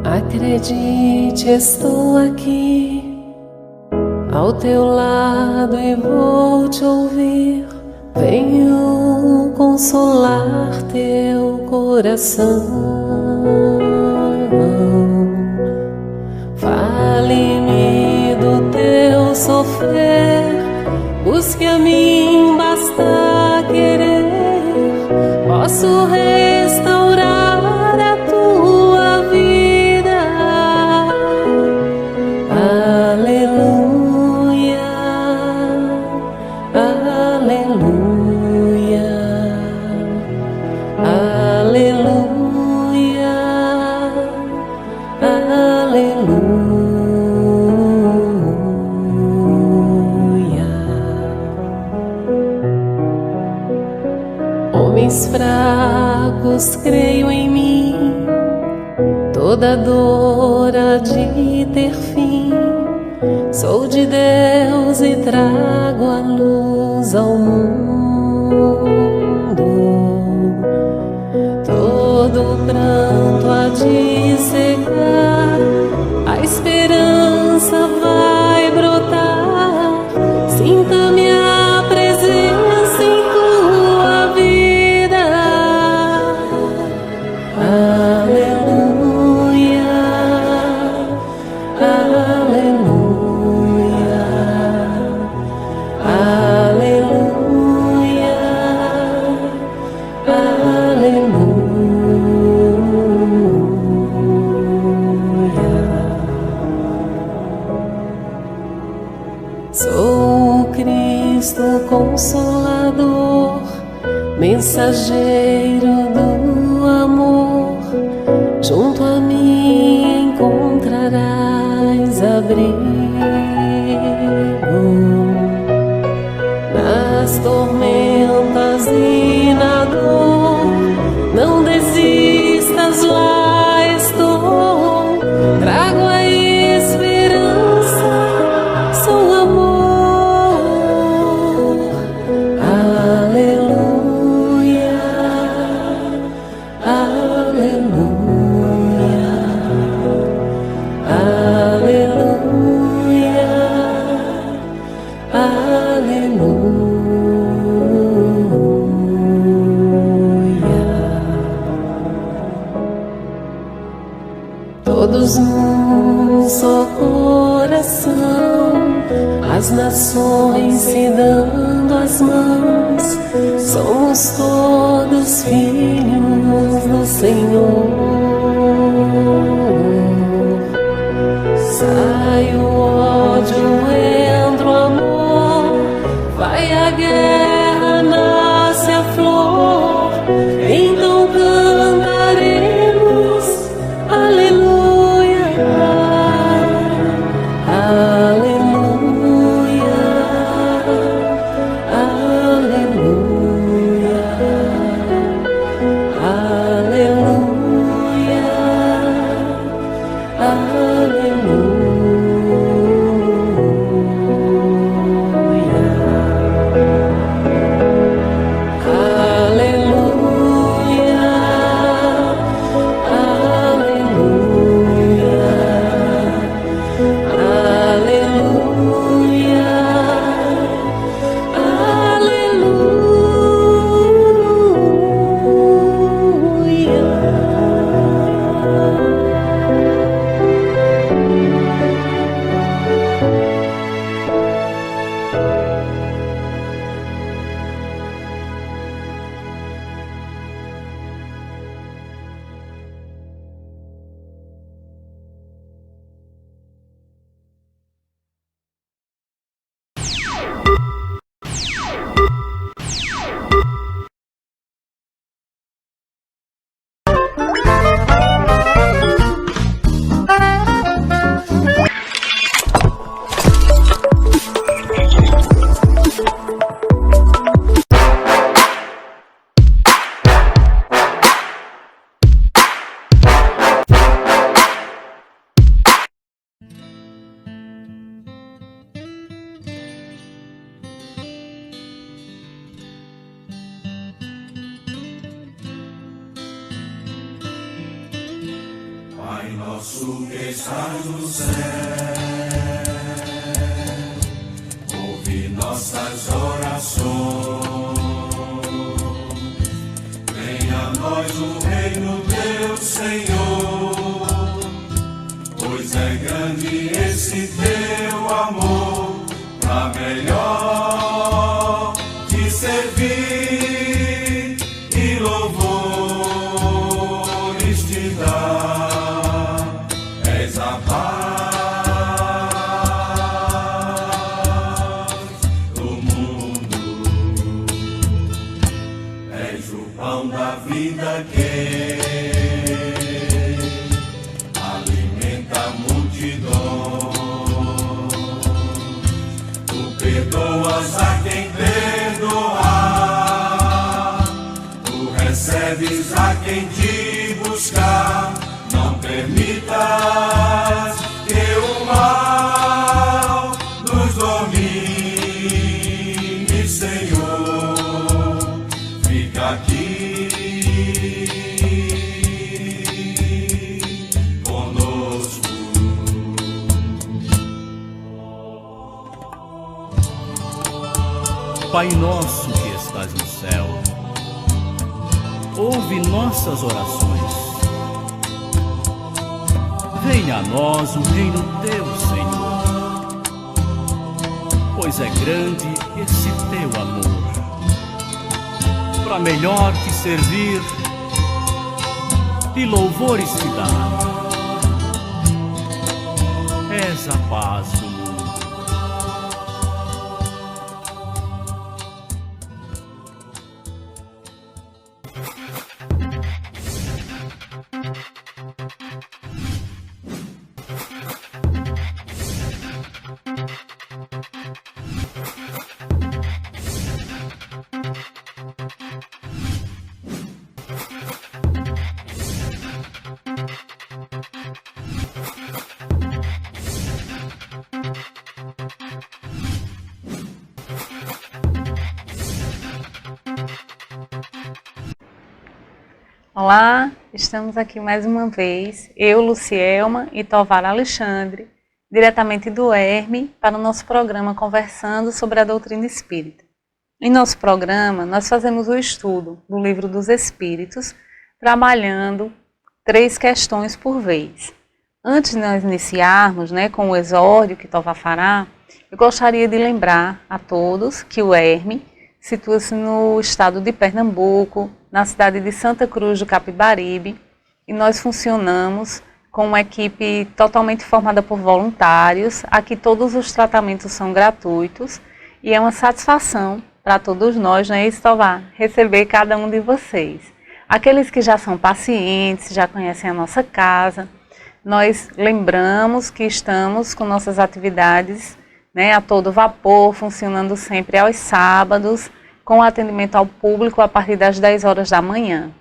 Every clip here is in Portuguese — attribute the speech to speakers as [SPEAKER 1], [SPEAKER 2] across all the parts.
[SPEAKER 1] Acredite, estou aqui ao teu lado e vou te ouvir. Venho consolar teu coração. Fale-me do teu sofrer, busque a mim, basta querer. Posso restaurar a tua vida. Aleluia, aleluia, aleluia, aleluia. Homens fracos, creio em mim, toda dor há de ter fim. Sou de Deus e trago a luz ao mundo. Todo pranto há de secar, a esperança vai brotar. Sinta minha presença em tua vida. Aleluia, aleluia, aleluia, aleluia. Sou o Cristo Consolador, mensageiro do amor. Junto a mim encontrarás abrigo. Nas tormentas e na dor, não desistas, lá estou. Trago a esperança, sou amor. Aleluia, aleluia, aleluia, aleluia. Todos num só coração, as nações se dando as mãos. Somos todos filhos do Senhor. Sai o ódio, entra o amor, vai a guerra, nasce a flor. Então cantaremos aleluia, aleluia, aleluia, aleluia, aleluia.
[SPEAKER 2] nosso que estás no céu, ouve nossas orações. Venha a nós o reino teu, Senhor, pois é grande esse teu amor, pra melhor te servir e louvores te dar. És a paz do mundo, és o pão da vida que alimenta a multidão. Tu perdoas a quem perdoar, tu recebes a quem te buscar. Não permitas que o mal nos domine, Senhor. Fica aqui conosco.
[SPEAKER 3] Pai nosso que estás no céu, ouve nossas orações. Venha a nós o reino teu, Senhor, pois é grande esse teu amor, para melhor te servir e louvores te dar. És a paz do mundo.
[SPEAKER 4] Olá, estamos aqui mais uma vez, eu, Lucielma e Tovar Alexandre, diretamente do Herme, para o nosso programa Conversando sobre a Doutrina Espírita. Em nosso programa, nós fazemos o estudo do Livro dos Espíritos, trabalhando 3 questões por vez. Antes de nós iniciarmos com o exórdio que Tovar fará, eu gostaria de lembrar a todos que o Herme situa-se no estado de Pernambuco, na cidade de Santa Cruz do Capibaribe, e nós funcionamos com uma equipe totalmente formada por voluntários. Aqui todos os tratamentos são gratuitos e é uma satisfação para todos nós, Tovar, receber cada um de vocês. Aqueles que já são pacientes, já conhecem a nossa casa, nós lembramos que estamos com nossas atividades a todo vapor, funcionando sempre aos sábados, com atendimento ao público a partir das 10 horas da manhã.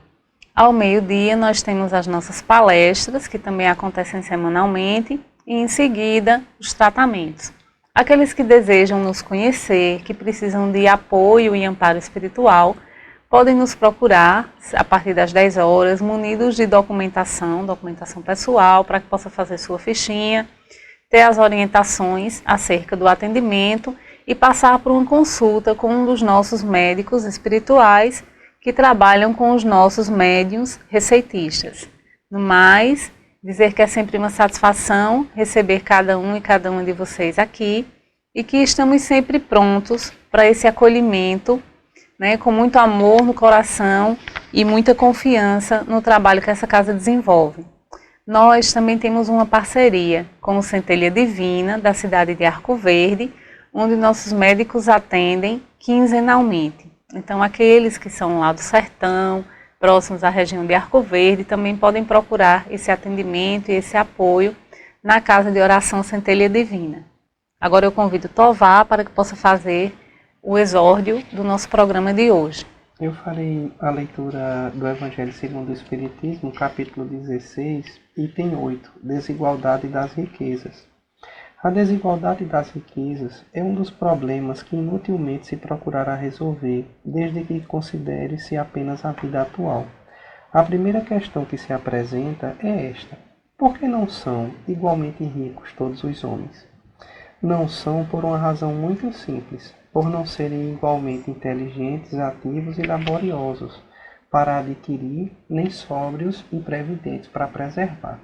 [SPEAKER 4] Ao meio-dia nós temos as nossas palestras, que também acontecem semanalmente, e em seguida os tratamentos. Aqueles que desejam nos conhecer, que precisam de apoio e amparo espiritual, podem nos procurar a partir das 10 horas, munidos de documentação pessoal, para que possa fazer sua fichinha, ter as orientações acerca do atendimento e passar por uma consulta com um dos nossos médicos espirituais que trabalham com os nossos médiuns receitistas. No mais, dizer que é sempre uma satisfação receber cada um e cada uma de vocês aqui e que estamos sempre prontos para esse acolhimento, com muito amor no coração e muita confiança no trabalho que essa casa desenvolve. Nós também temos uma parceria com o Centelha Divina, da cidade de Arco Verde, onde nossos médicos atendem quinzenalmente. Então, aqueles que são lá do sertão, próximos à região de Arco Verde, também podem procurar esse atendimento e esse apoio na Casa de Oração Centelha Divina. Agora eu convido Tovar para que possa fazer o exórdio do nosso programa de hoje.
[SPEAKER 5] Eu farei a leitura do Evangelho segundo o Espiritismo, capítulo 16, item 8, Desigualdade das Riquezas. A desigualdade das riquezas é um dos problemas que inutilmente se procurará resolver, desde que considere-se apenas a vida atual. A primeira questão que se apresenta é esta: Por que não são igualmente ricos todos os homens? Não são por uma razão muito simples, por não serem igualmente inteligentes, ativos e laboriosos para adquirir, nem sóbrios e previdentes para preservar.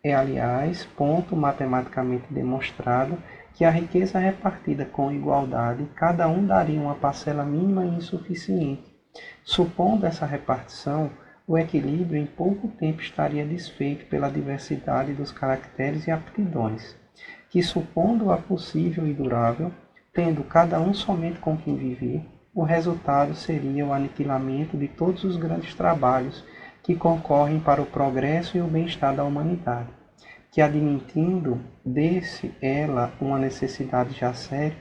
[SPEAKER 5] É, aliás, ponto matematicamente demonstrado que a riqueza repartida com igualdade, cada um daria uma parcela mínima e insuficiente. Supondo essa repartição, o equilíbrio em pouco tempo estaria desfeito pela diversidade dos caracteres e aptidões, que, supondo-a possível e durável, tendo cada um somente com quem viver, o resultado seria o aniquilamento de todos os grandes trabalhos que concorrem para o progresso e o bem-estar da humanidade, que, admitindo desse ela uma necessidade já séria,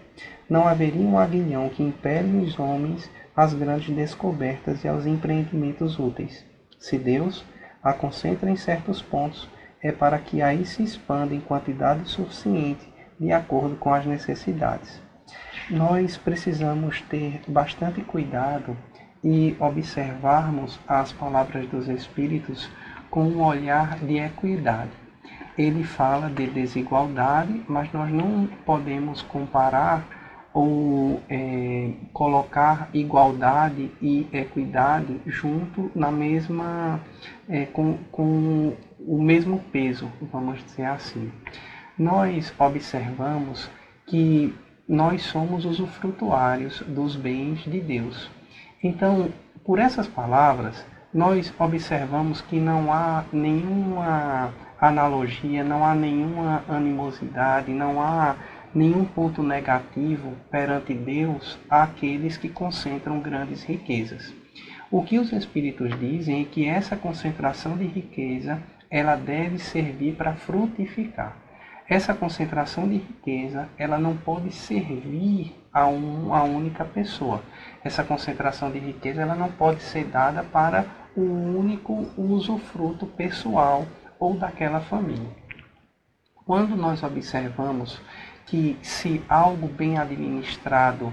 [SPEAKER 5] não haveria um aguilhão que impele os homens às grandes descobertas e aos empreendimentos úteis. Se Deus a concentra em certos pontos, é para que aí se expanda em quantidade suficiente de acordo com as necessidades. Nós precisamos ter bastante cuidado e observarmos as palavras dos Espíritos com um olhar de equidade. Ele fala de desigualdade, mas nós não podemos comparar ou colocar igualdade e equidade junto na mesma, com o mesmo peso, vamos dizer assim. Nós observamos que nós somos usufrutuários dos bens de Deus. Então, por essas palavras, nós observamos que não há nenhuma analogia, não há nenhuma animosidade, não há nenhum ponto negativo perante Deus àqueles que concentram grandes riquezas. O que os Espíritos dizem é que essa concentração de riqueza, ela deve servir para frutificar. Essa concentração de riqueza, ela não pode servir a uma única pessoa. Essa concentração de riqueza, ela não pode ser dada para o único usufruto pessoal ou daquela família. Quando nós observamos que se algo bem administrado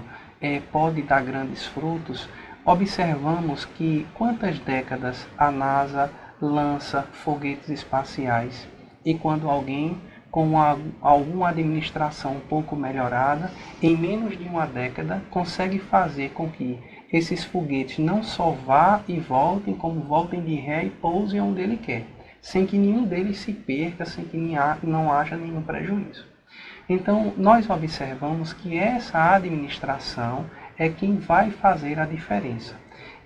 [SPEAKER 5] pode dar grandes frutos, observamos que quantas décadas a NASA lança foguetes espaciais e quando alguém com alguma administração um pouco melhorada, em menos de uma década, consegue fazer com que esses foguetes não só vá e voltem, como voltem de ré e pousem onde ele quer, sem que nenhum deles se perca, sem que não haja nenhum prejuízo. Então, nós observamos que essa administração é quem vai fazer a diferença.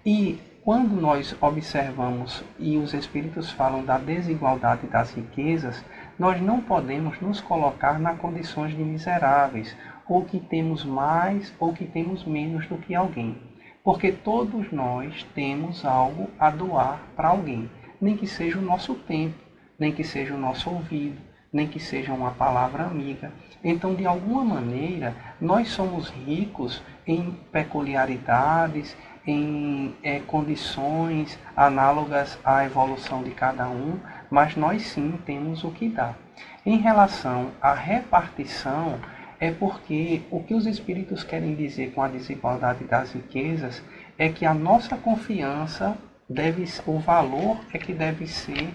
[SPEAKER 5] E quando nós observamos e os Espíritos falam da desigualdade das riquezas, nós não podemos nos colocar nas condições de miseráveis, ou que temos mais ou que temos menos do que alguém. Porque todos nós temos algo a doar para alguém, nem que seja o nosso tempo, nem que seja o nosso ouvido, nem que seja uma palavra amiga. Então, de alguma maneira, nós somos ricos em peculiaridades, em condições análogas à evolução de cada um, mas nós sim temos o que dar. Em relação à repartição, é porque o que os Espíritos querem dizer com a desigualdade das riquezas é que a nossa confiança o valor é que deve ser,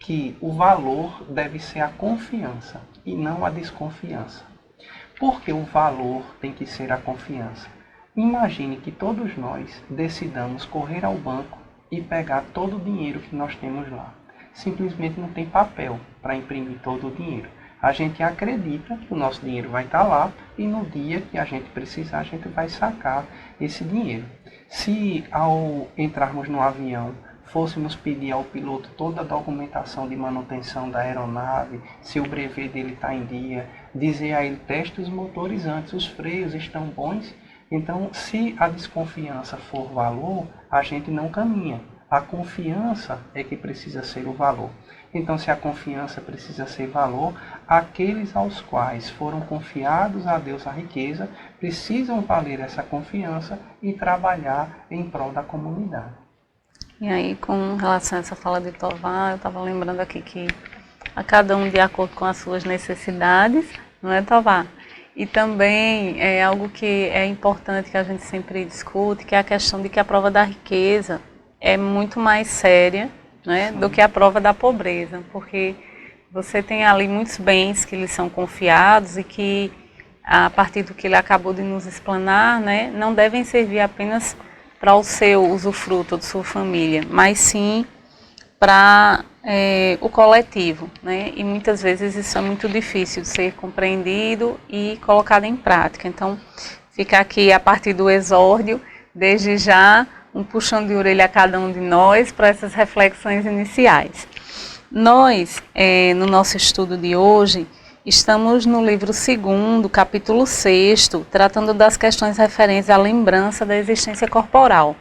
[SPEAKER 5] que o valor deve ser a confiança e não a desconfiança. Por que o valor tem que ser a confiança? Imagine que todos nós decidamos correr ao banco e pegar todo o dinheiro que nós temos lá. Simplesmente não tem papel para imprimir todo o dinheiro. A gente acredita que o nosso dinheiro vai estar lá e no dia que a gente precisar, a gente vai sacar esse dinheiro. Se ao entrarmos no avião, fôssemos pedir ao piloto toda a documentação de manutenção da aeronave, se o brevet dele está em dia, dizer a ele, teste os motores antes, os freios estão bons. Então, se a desconfiança for valor, a gente não caminha. A confiança é que precisa ser o valor. Então, se a confiança precisa ser valor, aqueles aos quais foram confiados a Deus a riqueza, precisam valer essa confiança e trabalhar em prol da comunidade.
[SPEAKER 4] E aí, com relação a essa fala de Tovar, eu estava lembrando aqui que a cada um de acordo com as suas necessidades, não é, Tovar? E também é algo que é importante que a gente sempre discute, que é a questão de que a prova da riqueza é muito mais séria, né, do que a prova da pobreza, porque você tem ali muitos bens que lhe são confiados e que, a partir do que ele acabou de nos explanar, né, não devem servir apenas para o seu usufruto, de sua família, mas sim para o coletivo, né? E muitas vezes isso é muito difícil de ser compreendido e colocado em prática. Então, fica aqui a partir do exórdio, desde já, um puxão de orelha a cada um de nós para essas reflexões iniciais. Nós, no nosso estudo de hoje, estamos no livro 2º, capítulo 6º, tratando das questões referentes à lembrança da existência corporal.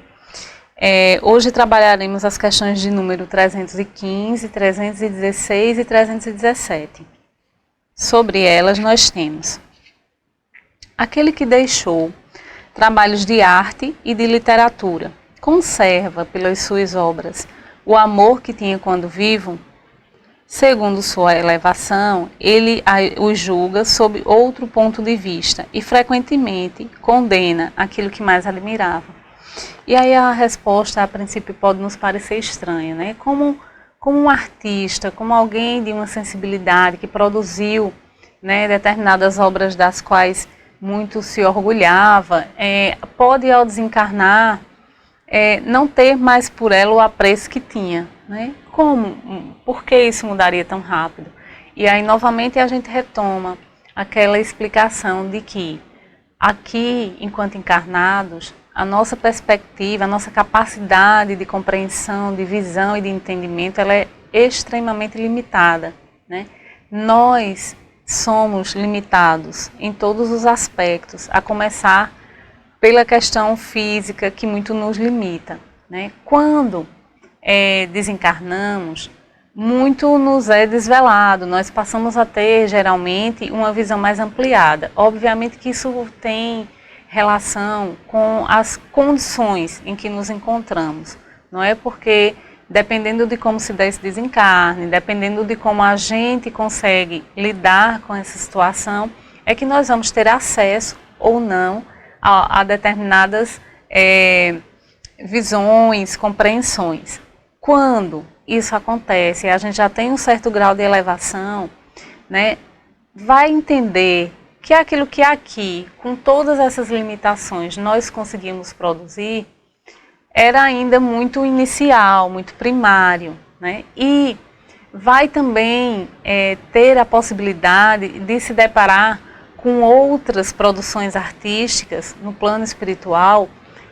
[SPEAKER 4] Hoje trabalharemos as questões de número 315, 316 e 317. Sobre elas nós temos: aquele que deixou trabalhos de arte e de literatura, conserva pelas suas obras o amor que tinha quando vivo? Segundo sua elevação, ele os julga sob outro ponto de vista e frequentemente condena aquilo que mais admirava. E aí a resposta, a princípio, pode nos parecer estranha, né? Como um artista, como alguém de uma sensibilidade que produziu, né, determinadas obras das quais muito se orgulhava, pode, ao desencarnar, não ter mais por ela o apreço que tinha, né? Como? Por que isso mudaria tão rápido? E aí, novamente, a gente retoma aquela explicação de que aqui, enquanto encarnados, a nossa perspectiva, a nossa capacidade de compreensão, de visão e de entendimento, ela é extremamente limitada, né? Nós somos limitados em todos os aspectos, a começar pela questão física, que muito nos limita, né? Quando desencarnamos, muito nos é desvelado, nós passamos a ter, geralmente, uma visão mais ampliada. Obviamente que isso tem relação com as condições em que nos encontramos, não é? Porque, dependendo de como se dá esse desencarne, dependendo de como a gente consegue lidar com essa situação, é que nós vamos ter acesso ou não a determinadas visões, compreensões. Quando isso acontece, a gente já tem um certo grau de elevação, né, vai entender que aquilo que aqui, com todas essas limitações, nós conseguimos produzir, era ainda muito inicial, muito primário, né? E vai também ter a possibilidade de se deparar com outras produções artísticas no plano espiritual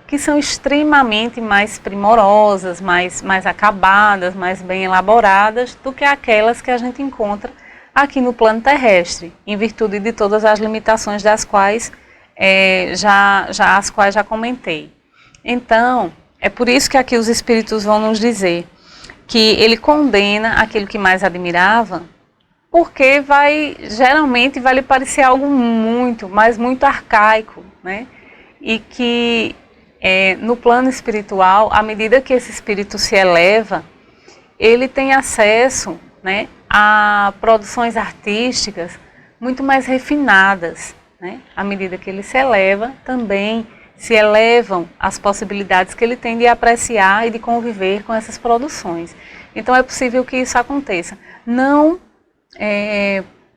[SPEAKER 4] que são extremamente mais primorosas, mais acabadas, mais bem elaboradas do que aquelas que a gente encontra aqui no plano terrestre, em virtude de todas as limitações das quais já comentei. Então, é por isso que aqui os espíritos vão nos dizer que ele condena aquilo que mais admirava, porque geralmente vai lhe parecer algo muito arcaico, né? E que no plano espiritual, à medida que esse espírito se eleva, ele tem acesso, né, a produções artísticas muito mais refinadas, né? À medida que ele se eleva, também se elevam as possibilidades que ele tem de apreciar e de conviver com essas produções. Então é possível que isso aconteça, não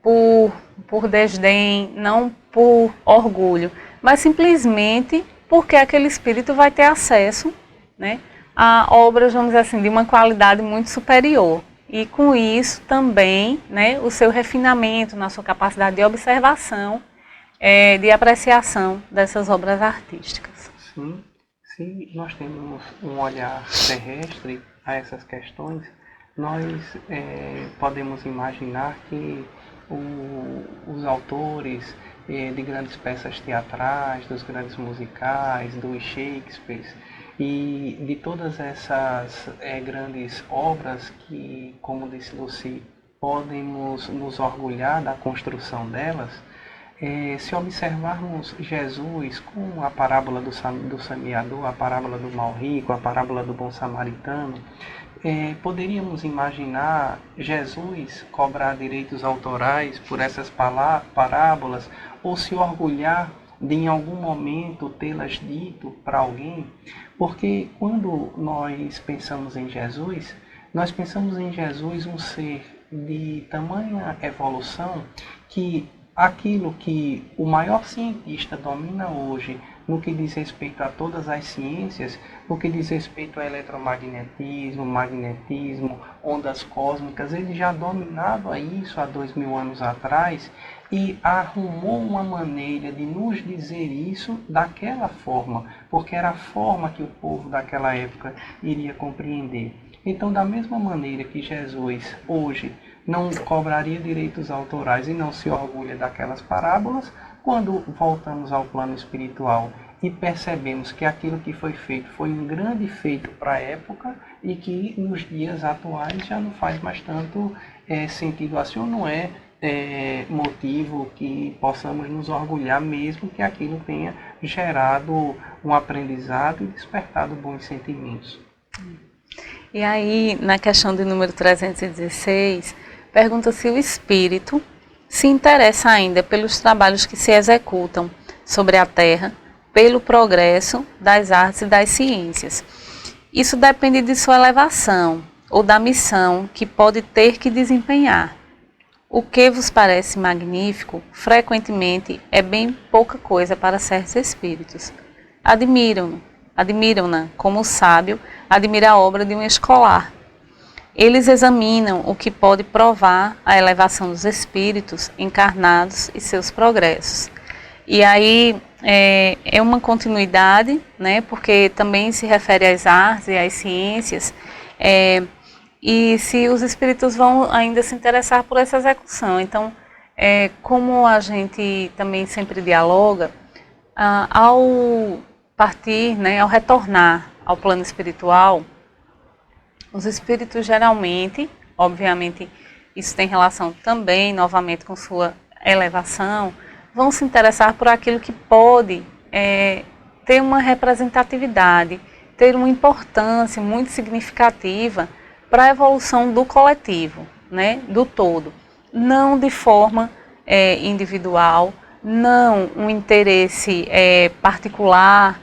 [SPEAKER 4] por desdém, não por orgulho, mas simplesmente porque aquele espírito vai ter acesso, né, a obras, vamos dizer assim, de uma qualidade muito superior. E com isso também, né, o seu refinamento na sua capacidade de observação, de apreciação dessas obras artísticas.
[SPEAKER 5] Sim, se nós temos um olhar terrestre a essas questões, nós podemos imaginar que os autores de grandes peças teatrais, dos grandes musicais, dos Shakespeare e de todas essas grandes obras que, como disse Lucy, podemos nos orgulhar da construção delas, se observarmos Jesus com a parábola do semeador, a parábola do mal rico, a parábola do bom samaritano, poderíamos imaginar Jesus cobrar direitos autorais por essas parábolas ou se orgulhar de em algum momento tê-las dito para alguém, porque quando nós pensamos em Jesus, Nós pensamos em Jesus um ser de tamanha evolução que aquilo que o maior cientista domina hoje no que diz respeito a todas as ciências, no que diz respeito ao eletromagnetismo, magnetismo, ondas cósmicas, ele já dominava isso há 2000 anos atrás e arrumou uma maneira de nos dizer isso daquela forma, porque era a forma que o povo daquela época iria compreender. Então, da mesma maneira que Jesus hoje não cobraria direitos autorais e não se orgulha daquelas parábolas, quando voltamos ao plano espiritual e percebemos que aquilo que foi feito foi um grande feito para a época e que nos dias atuais já não faz mais tanto sentido assim, ou não é motivo que possamos nos orgulhar, mesmo que aquilo tenha gerado um aprendizado e despertado bons sentimentos.
[SPEAKER 4] E aí, na questão de número 316, pergunta se o espírito se interessa ainda pelos trabalhos que se executam sobre a Terra, pelo progresso das artes e das ciências. Isso depende de sua elevação ou da missão que pode ter que desempenhar. O que vos parece magnífico, frequentemente, é bem pouca coisa para certos espíritos. Admiram-na como o sábio admira a obra de um escolar. Eles examinam o que pode provar a elevação dos espíritos encarnados e seus progressos. E aí é uma continuidade, né, porque também se refere às artes e às ciências, e se os espíritos vão ainda se interessar por essa execução. Então, como a gente também sempre dialoga, ao partir, né, ao retornar ao plano espiritual, os espíritos geralmente, obviamente, isso tem relação também, novamente, com sua elevação, vão se interessar por aquilo que pode ter uma representatividade, ter uma importância muito significativa para a evolução do coletivo, né, do todo. Não de forma individual, não um interesse particular,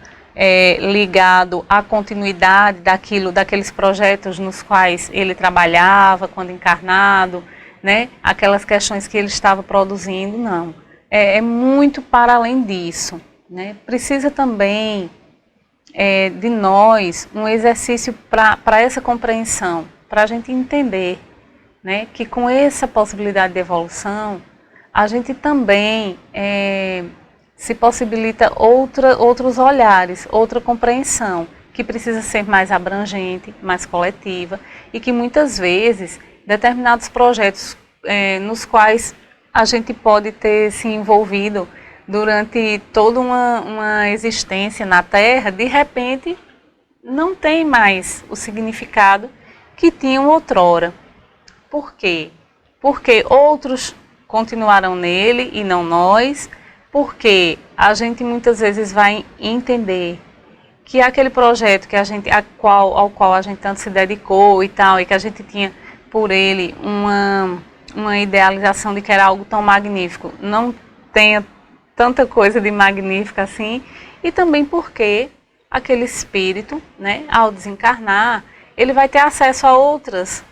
[SPEAKER 4] ligado à continuidade daqueles projetos nos quais ele trabalhava quando encarnado, né? Aquelas questões que ele estava produzindo, não. É muito para além disso, né? Precisa também de nós um exercício para essa compreensão, para a gente entender, né, que com essa possibilidade de evolução, a gente também se possibilita outros olhares, outra compreensão, que precisa ser mais abrangente, mais coletiva, e que muitas vezes determinados projetos nos quais a gente pode ter se envolvido durante toda uma existência na Terra, de repente não tem mais o significado que tinham outrora. Por quê? Porque outros continuaram nele e não nós, porque a gente muitas vezes vai entender que aquele projeto que ao qual a gente tanto se dedicou e tal, e que a gente tinha por ele uma idealização de que era algo tão magnífico, não tenha tanta coisa de magnífica assim, e também porque aquele espírito, né, ao desencarnar, ele vai ter acesso a outras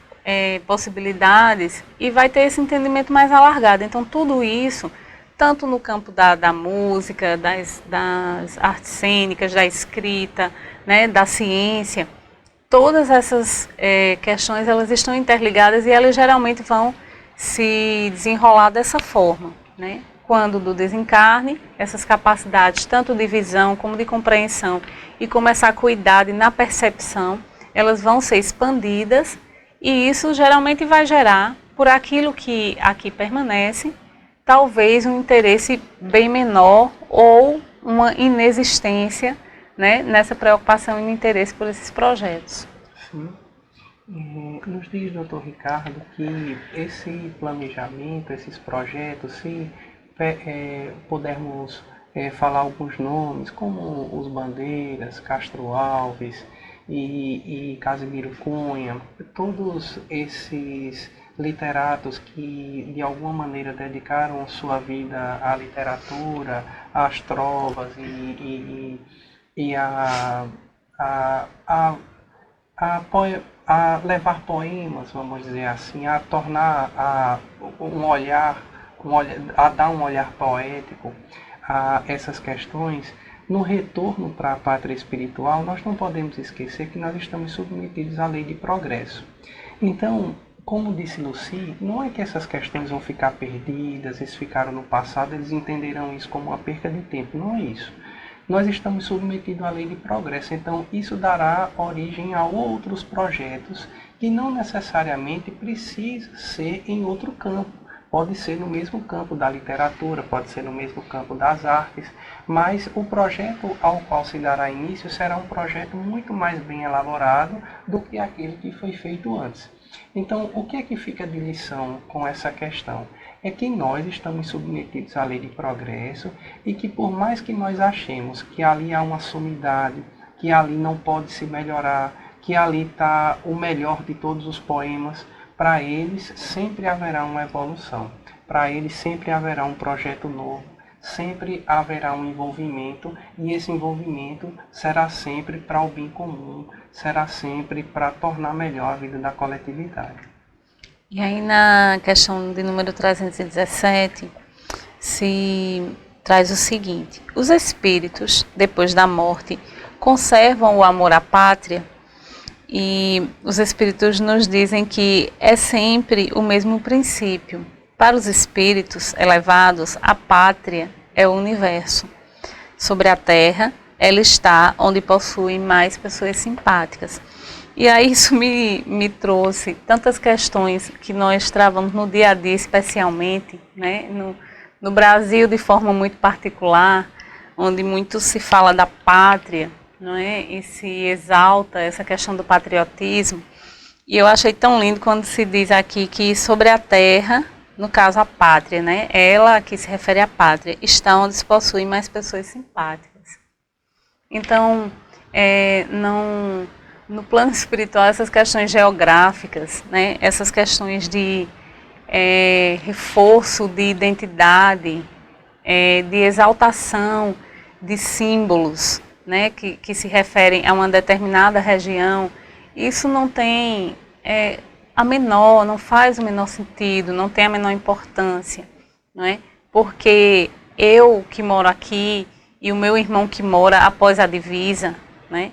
[SPEAKER 4] possibilidades e vai ter esse entendimento mais alargado. Então tudo isso, tanto no campo da música, das artes cênicas, da escrita, né, da ciência, todas essas questões, elas estão interligadas e elas geralmente vão se desenrolar dessa forma, né? Quando do desencarne, essas capacidades, tanto de visão como de compreensão e como essa acuidade na percepção, elas vão ser expandidas e isso geralmente vai gerar, por aquilo que aqui permanece, talvez um interesse bem menor ou uma inexistência, né, nessa preocupação e no interesse por esses projetos.
[SPEAKER 5] Sim. Nos diz, doutor Ricardo, que esse planejamento, esses projetos, se pudermos falar alguns nomes, como os Bandeiras, Castro Alves e Casimiro Cunha, todos esses literatos que de alguma maneira dedicaram sua vida à literatura, às trovas e a levar poemas, vamos dizer assim, a tornar a dar um olhar poético a essas questões. No retorno para a pátria espiritual, nós não podemos esquecer que nós estamos submetidos à lei de progresso. Então, como disse Lucy, não é que essas questões vão ficar perdidas, eles ficaram no passado, eles entenderão isso como uma perca de tempo. Não é isso. Nós estamos submetidos à lei de progresso, então isso dará origem a outros projetos que não necessariamente precisa ser em outro campo. Pode ser no mesmo campo da literatura, pode ser no mesmo campo das artes, mas o projeto ao qual se dará início será um projeto muito mais bem elaborado do que aquele que foi feito antes. Então, o que é que fica de lição com essa questão? É que nós estamos submetidos à lei de progresso e que por mais que nós achemos que ali há uma sumidade, que ali não pode se melhorar, que ali está o melhor de todos os poemas, para eles sempre haverá uma evolução, para eles sempre haverá um projeto novo, sempre haverá um envolvimento, e esse envolvimento será sempre para o bem comum, será sempre para tornar melhor a vida da coletividade.
[SPEAKER 4] E aí na questão de número 317, se traz o seguinte: os espíritos, depois da morte, conservam o amor à pátria? E os espíritos nos dizem que é sempre o mesmo princípio. Para os espíritos elevados, a pátria é o universo. Sobre a terra, ela está onde possuem mais pessoas simpáticas. E aí isso me trouxe tantas questões que nós travamos no dia a dia, especialmente, né? No Brasil de forma muito particular, onde muito se fala da pátria, não é? E se exalta essa questão do patriotismo. E eu achei tão lindo quando se diz aqui que sobre a terra, no caso a pátria, né? Ela que se refere à pátria, está onde se possuem mais pessoas simpáticas. Então, no plano espiritual, essas questões geográficas, né? Essas questões de reforço de identidade, de exaltação de símbolos, né, que se referem a uma determinada região, isso não tem não faz o menor sentido, não tem a menor importância, não é? Porque eu que moro aqui e o meu irmão que mora após a divisa, né,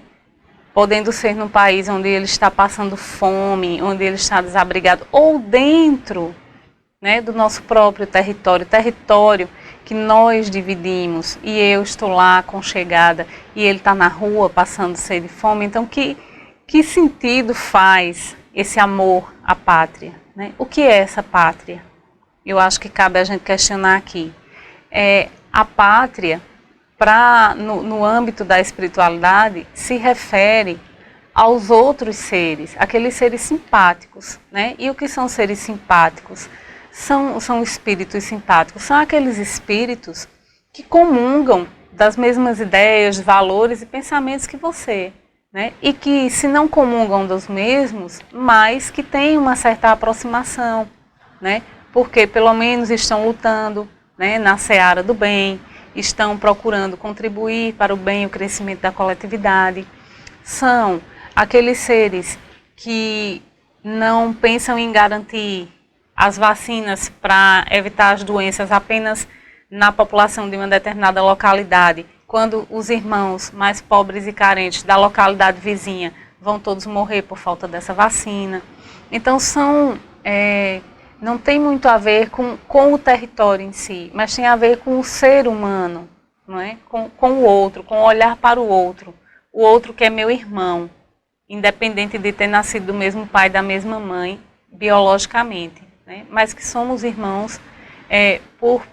[SPEAKER 4] podendo ser num país onde ele está passando fome, onde ele está desabrigado, ou dentro, né, do nosso próprio território que nós dividimos, e eu estou lá aconchegada e ele está na rua passando sede e fome. Então, que sentido faz esse amor à pátria, né? O que é essa pátria? Eu acho que cabe a gente questionar aqui. A pátria, no âmbito da espiritualidade, se refere aos outros seres, aqueles seres simpáticos, né? E o que são seres simpáticos? São espíritos simpáticos, são aqueles espíritos que comungam das mesmas ideias, valores e pensamentos que você, né? E que, se não comungam dos mesmos, mas que têm uma certa aproximação, né? Porque pelo menos estão lutando, né, na seara do bem, estão procurando contribuir para o bem e o crescimento da coletividade. São aqueles seres que não pensam em garantir as vacinas para evitar as doenças apenas na população de uma determinada localidade, quando os irmãos mais pobres e carentes da localidade vizinha vão todos morrer por falta dessa vacina. Então não tem muito a ver com o território em si, mas tem a ver com o ser humano, não é? Com o outro, com o olhar para o outro que é meu irmão, independente de ter nascido do mesmo pai e da mesma mãe, biologicamente, né? Mas que somos irmãos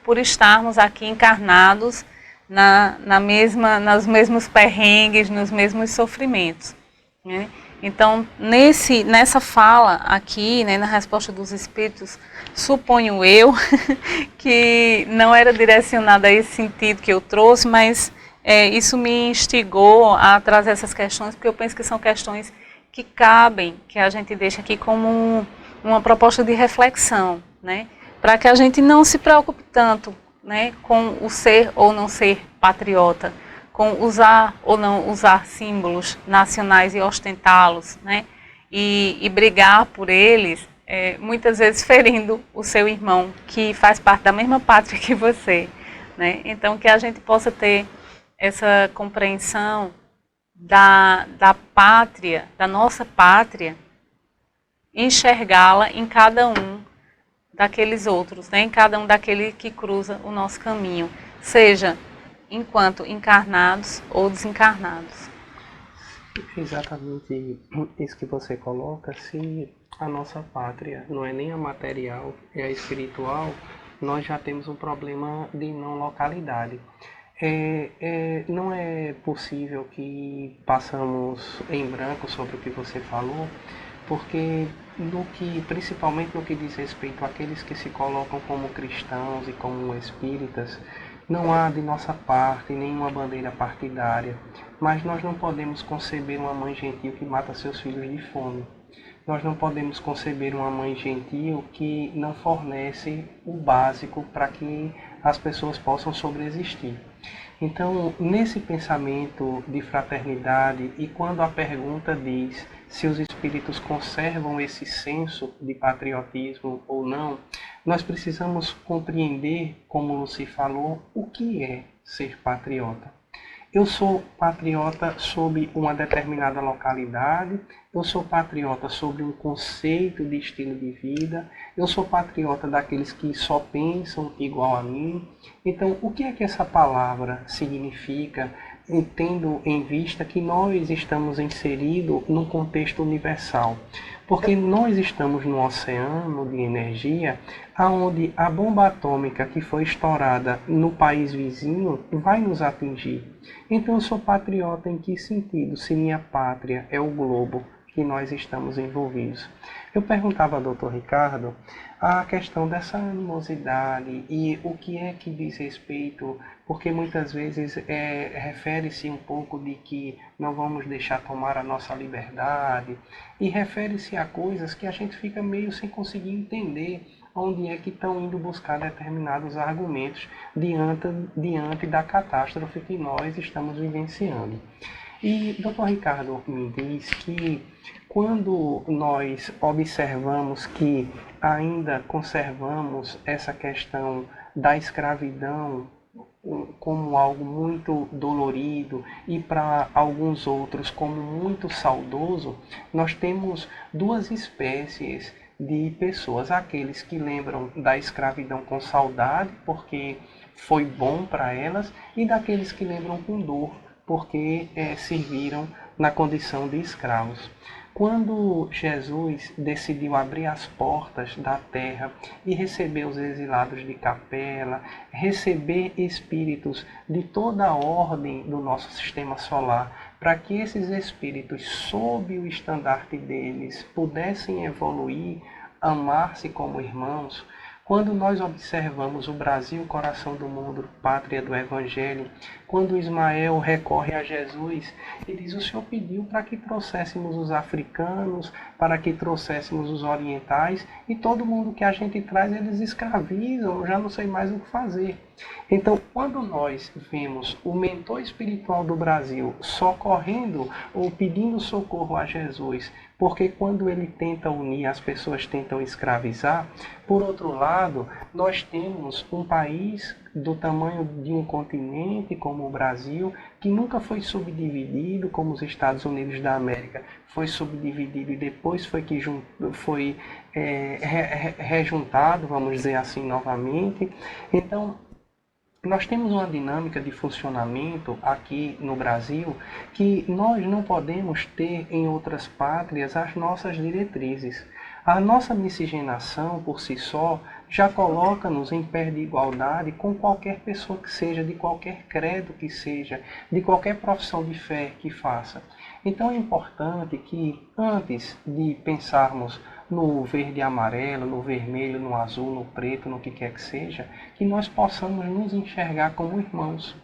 [SPEAKER 4] por estarmos aqui encarnados nos mesmos perrengues, nos mesmos sofrimentos, né? Então, nessa fala aqui, né, na resposta dos espíritos, suponho eu que não era direcionada a esse sentido que eu trouxe, mas isso me instigou a trazer essas questões, porque eu penso que são questões que cabem, que a gente deixa aqui como uma proposta de reflexão, né, para que a gente não se preocupe tanto, né, com o ser ou não ser patriota, com usar ou não usar símbolos nacionais e ostentá-los, né, e brigar por eles, muitas vezes ferindo o seu irmão, que faz parte da mesma pátria que você, né? Então, que a gente possa ter essa compreensão da pátria, da nossa pátria, enxergá-la em cada um daqueles outros, né? Em cada um daquele que cruza o nosso caminho, seja enquanto encarnados ou desencarnados.
[SPEAKER 5] Exatamente isso que você coloca. Se a nossa pátria não é nem a material, é a espiritual, nós já temos um problema de não localidade. Não é possível que passamos em branco sobre o que você falou, porque principalmente no que diz respeito àqueles que se colocam como cristãos e como espíritas, não há de nossa parte nenhuma bandeira partidária, mas nós não podemos conceber uma mãe gentil que mata seus filhos de fome. Nós não podemos conceber uma mãe gentil que não fornece o básico para que as pessoas possam sobreexistir. Então, nesse pensamento de fraternidade, e quando a pergunta diz se os espíritos conservam esse senso de patriotismo ou não, nós precisamos compreender, como Lucy falou, o que é ser patriota. Eu sou patriota sob uma determinada localidade, eu sou patriota sobre um conceito de estilo de vida, eu sou patriota daqueles que só pensam igual a mim. Então, o que é que essa palavra significa, tendo em vista que nós estamos inseridos num contexto universal? Porque nós estamos num oceano de energia onde a bomba atômica que foi estourada no país vizinho vai nos atingir. Então eu sou patriota em que sentido? Se minha pátria é o globo que nós estamos envolvidos. Eu perguntava ao Dr. Ricardo a questão dessa animosidade e o que é que diz respeito, porque muitas vezes refere-se um pouco de que não vamos deixar tomar a nossa liberdade, e refere-se a coisas que a gente fica meio sem conseguir entender onde é que estão indo buscar determinados argumentos diante da catástrofe que nós estamos vivenciando. E Dr. Ricardo me diz que quando nós observamos que ainda conservamos essa questão da escravidão como algo muito dolorido e para alguns outros como muito saudoso, nós temos duas espécies de pessoas: aqueles que lembram da escravidão com saudade porque foi bom para elas, e daqueles que lembram com dor porque serviram na condição de escravos. Quando Jesus decidiu abrir as portas da terra e receber os exilados de Capela, receber espíritos de toda a ordem do nosso sistema solar, para que esses espíritos, sob o estandarte deles, pudessem evoluir, amar-se como irmãos, quando nós observamos o Brasil, coração do mundo, pátria do Evangelho, quando Ismael recorre a Jesus e diz: o Senhor pediu para que trouxéssemos os africanos, para que trouxéssemos os orientais, e todo mundo que a gente traz eles escravizam, eu já não sei mais o que fazer. Então, quando nós vemos o mentor espiritual do Brasil socorrendo ou pedindo socorro a Jesus, porque quando ele tenta unir, as pessoas tentam escravizar, por outro lado, nós temos um país do tamanho de um continente como o Brasil, que nunca foi subdividido como os Estados Unidos da América foi subdividido e depois foi rejuntado, vamos dizer assim, novamente. Então, nós temos uma dinâmica de funcionamento aqui no Brasil que nós não podemos ter em outras pátrias as nossas diretrizes. A nossa miscigenação, por si só, já coloca-nos em pé de igualdade com qualquer pessoa que seja, de qualquer credo que seja, de qualquer profissão de fé que faça. Então é importante que, antes de pensarmos no verde e amarelo, no vermelho, no azul, no preto, no que quer que seja, que nós possamos nos enxergar como irmãos.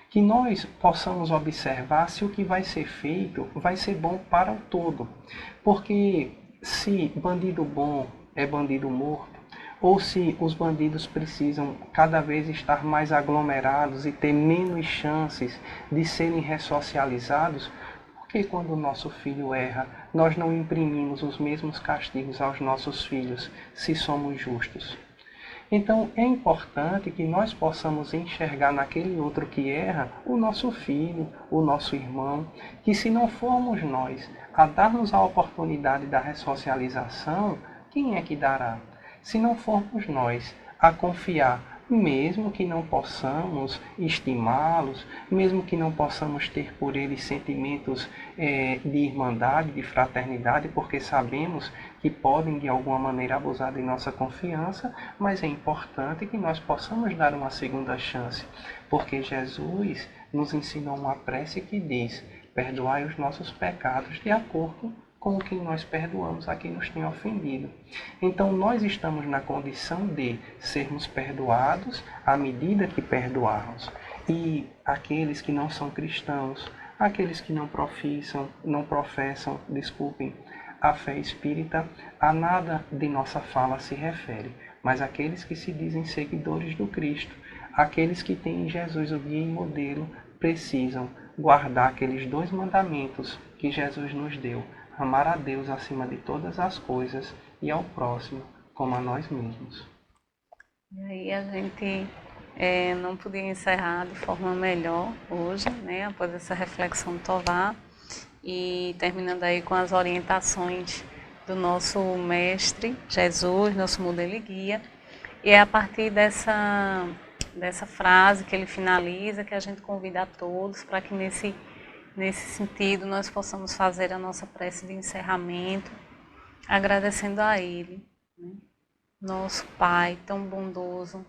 [SPEAKER 5] Que nós possamos observar se o que vai ser feito vai ser bom para o todo. Porque se bandido bom é bandido morto, ou se os bandidos precisam cada vez estar mais aglomerados e ter menos chances de serem ressocializados, por que quando o nosso filho erra, nós não imprimimos os mesmos castigos aos nossos filhos, se somos justos? Então é importante que nós possamos enxergar naquele outro que erra o nosso filho, o nosso irmão, que se não formos nós a darmos a oportunidade da ressocialização, quem é que dará? Se não formos nós a confiar, mesmo que não possamos estimá-los, mesmo que não possamos ter por eles sentimentos de irmandade, de fraternidade, porque sabemos que podem de alguma maneira abusar de nossa confiança, mas é importante que nós possamos dar uma segunda chance, porque Jesus nos ensinou uma prece que diz: perdoai os nossos pecados de acordo com o que nós perdoamos a quem nos tem ofendido. Então nós estamos na condição de sermos perdoados à medida que perdoarmos. E aqueles que não são cristãos, aqueles que não professam, a fé espírita, a nada de nossa fala se refere, mas aqueles que se dizem seguidores do Cristo, aqueles que têm em Jesus o guia e modelo, precisam guardar aqueles 2 mandamentos que Jesus nos deu: amar a Deus acima de todas as coisas e ao próximo como a nós mesmos.
[SPEAKER 4] E aí a gente não podia encerrar de forma melhor hoje, né, após essa reflexão do Tovar, e terminando aí com as orientações do nosso mestre Jesus, nosso modelo e guia. E é a partir dessa frase que ele finaliza que a gente convida a todos para que nesse sentido nós possamos fazer a nossa prece de encerramento, agradecendo a Ele, né? Nosso Pai tão bondoso,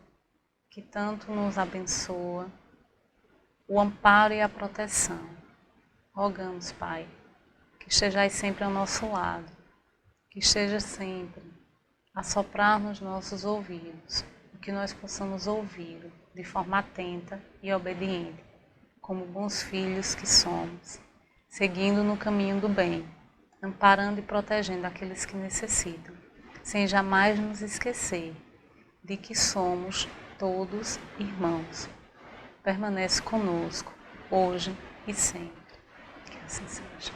[SPEAKER 4] que tanto nos abençoa, o amparo e a proteção. Rogamos, Pai, que estejais sempre ao nosso lado, que esteja sempre a soprar nos nossos ouvidos, que nós possamos ouvi-lo de forma atenta e obediente, como bons filhos que somos, seguindo no caminho do bem, amparando e protegendo aqueles que necessitam, sem jamais nos esquecer de que somos todos irmãos. Permanece conosco, hoje e sempre. Que assim seja.